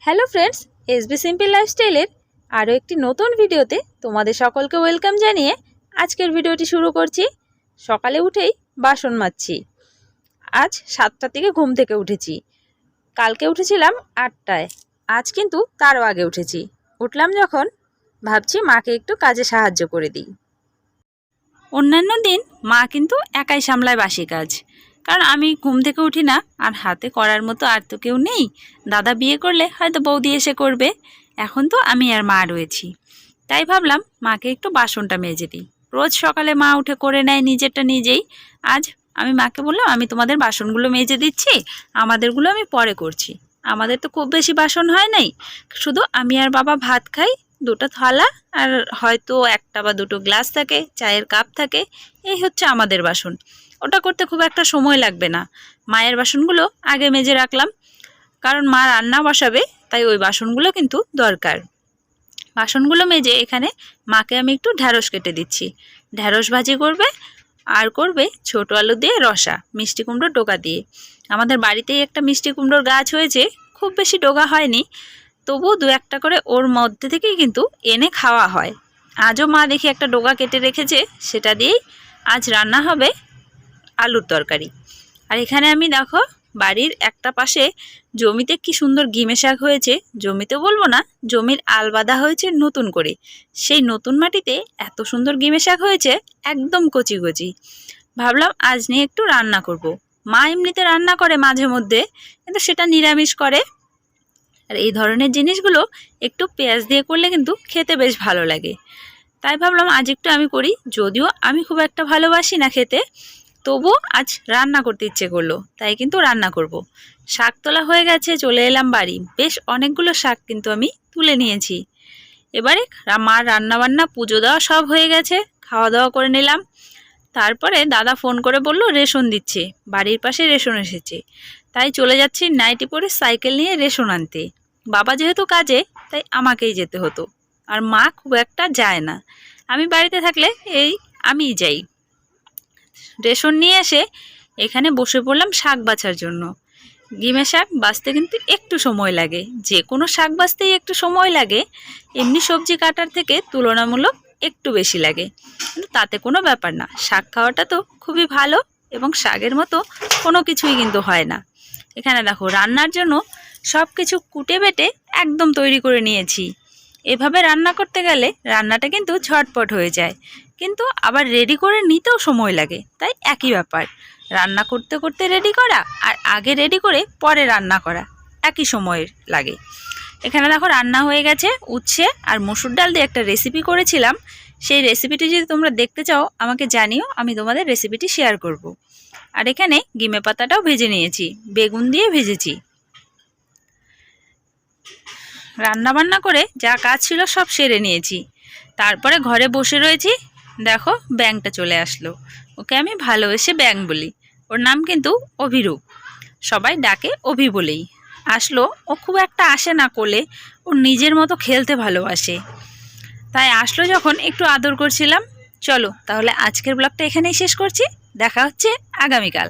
Hello friends, SB simple লাইফস্টাইলের আরও একটি নতুন ভিডিওতে তোমাদের সকলকে ওয়েলকাম জানিয়ে আজকের ভিডিওটি শুরু করছি। সকালে উঠেই বাসন মাজছি। আজ 7টা থেকে ঘুম থেকে উঠেছি। কালকে উঠেছিলাম 8টায়, আজ কিন্তু তারও আগে উঠেছি। উঠলাম যখন ভাবছি মাকে একটু কাজে সাহায্য করে দিই। অন্যান্য দিন মা কিন্তু একাই সামলায় বাসি কাজ, কারণ আমি ঘুম থেকে উঠি না, আর হাতে করার মতো আর তো কেউ নেই। দাদা বিয়ে করলে হয়তো বৌদি এসে করবে, এখন তো আমি আর মা রয়েছি। তাই ভাবলাম মাকে একটু বাসনটা মেজে দিই। রোজ সকালে মা উঠে করে নেয় নিজেরটা নিজেই। আজ আমি মাকে বললাম, আমি তোমাদের বাসনগুলো মেজে দিচ্ছি, আমাদেরগুলো আমি পরে করছি। আমাদের তো খুব বেশি বাসন হয় নাই, শুধু আমি আর বাবা ভাত খাই, দুটো থালা আর হয়তো একটা বা দুটো গ্লাস থাকে, চায়ের কাপ থাকে, এই হচ্ছে আমাদের বাসন। ওটা করতে খুব একটা সময় লাগবে না। মায়ের বাসনগুলো আগে মেজে রাখলাম, কারণ মা রান্না বসাবে, তাই ওই বাসনগুলো কিন্তু দরকার। বাসনগুলো মেজে এখানে মাকে আমি একটু ঢ্যাঁড়স কেটে দিচ্ছি। ঢ্যাঁড়স ভাজি করবে, আর করবে ছোট আলু দিয়ে রসা, মিষ্টি কুমড়োর ডোকা দিয়ে। আমাদের বাড়িতেই একটা মিষ্টি কুমড়োর গাছ হয়েছে, খুব বেশি ডোকা হয়নি, তবু দু একটা করে ওর মধ্যে থেকেই কিন্তু এনে খাওয়া হয়। আজও মা দেখি একটা ডোকা কেটে রেখেছে, সেটা দিয়েই আজ রান্না হবে আলুর তরকারি। আর এখানে আমি দেখো বাড়ির একটা পাশে জমিতে কি সুন্দর গিমে শাক হয়েছে। জমিতে বলবো না, জমির আল বাঁধা হয়েছে নতুন করে। সেই নতুন মাটিতে এত সুন্দর গিমে শাক হয়েছে, একদম কচি কচি। ভাবলাম আজ নিয়ে একটু রান্না করব। মা এমনিতে রান্না করে মাঝে মধ্যে, কিন্তু সেটা নিরামিষ করে। আর এই ধরনের জিনিসগুলো একটু পেঁয়াজ দিয়ে করলে কিন্তু খেতে বেশ ভালো লাগে। তাই ভাবলাম আজ একটু আমি করি, যদিও আমি খুব একটা ভালোবাসি না খেতে, তবু আজ রান্না করতে ইচ্ছে করলো, তাই কিন্তু রান্না করব। শাক তোলা হয়ে গেছে, চলে এলাম বাড়ি। বেশ অনেকগুলো শাক কিন্তু আমি তুলে নিয়েছি। এবারে মার রান্নাবান্না, পুজো দেওয়া সব হয়ে গেছে, খাওয়া দাওয়া করে নিলাম। তারপরে দাদা ফোন করে বলল রেশন দিচ্ছে, বাড়ির পাশে রেশন এসেছে। তাই চলে যাচ্ছি নাইটি পরে সাইকেল নিয়ে রেশন আনতে। বাবা যেহেতু কাজে, তাই আমাকেই যেতে হতো, আর মা খুব একটা যায় না। আমি বাড়িতে থাকলে আমিই যাই। রেশন নিয়ে এসে এখানে বসে পড়লাম শাক বাছার জন্য। গিমে শাক বাছতে কিন্তু একটু সময় লাগে, যে কোনো শাক বাছতেই একটু সময় লাগে। এমনি সবজি কাটার থেকে তুলনামূলক একটু বেশি লাগে, কিন্তু তাতে কোনো ব্যাপার না। শাক খাওয়াটা তো খুবই ভালো, এবং শাকের মতো কোনো কিছুই কিন্তু হয় না। এখানে দেখো রান্নার জন্য সব কিছু কুটে বেটে একদম তৈরি করে নিয়েছি। এভাবে রান্না করতে গেলে রান্নাটা কিন্তু ঝটপট হয়ে যায়, কিন্তু আবার রেডি করে নিতেও সময় লাগে। তাই একই ব্যাপার, রান্না করতে করতে রেডি করা আর আগে রেডি করে পরে রান্না করা একই সময়ের লাগে। এখানে দেখো রান্না হয়ে গেছে। উচ্ছে আর মসুর ডাল দিয়ে একটা রেসিপি করেছিলাম, সেই রেসিপিটি যদি তোমরা দেখতে চাও আমাকে জানিও, আমি তোমাদের রেসিপিটি শেয়ার করব। আর এখানে গিমে পাতাটাও ভেজে নিয়েছি, বেগুন দিয়ে ভেজেছি। রান্নাবান্না করে যা কাজ ছিল সব সেরে নিয়েছি। তারপরে ঘরে বসে রয়েছি। দেখো ব্যাঙটা চলে আসলো, ওকে আমি ভালোবেসে ব্যাঙ বলি। ওর নাম কিন্তু অভিরূপ, সবাই ডাকে অভি বলেই। আসলো, ও খুব একটা আসে না কোলে, ও নিজের মতো খেলতে ভালোবাসে। তাই আসলো যখন একটু আদর করছিলাম। চলো তাহলে আজকের ব্লগটা এখানেই শেষ করছি, দেখা হচ্ছে আগামীকাল।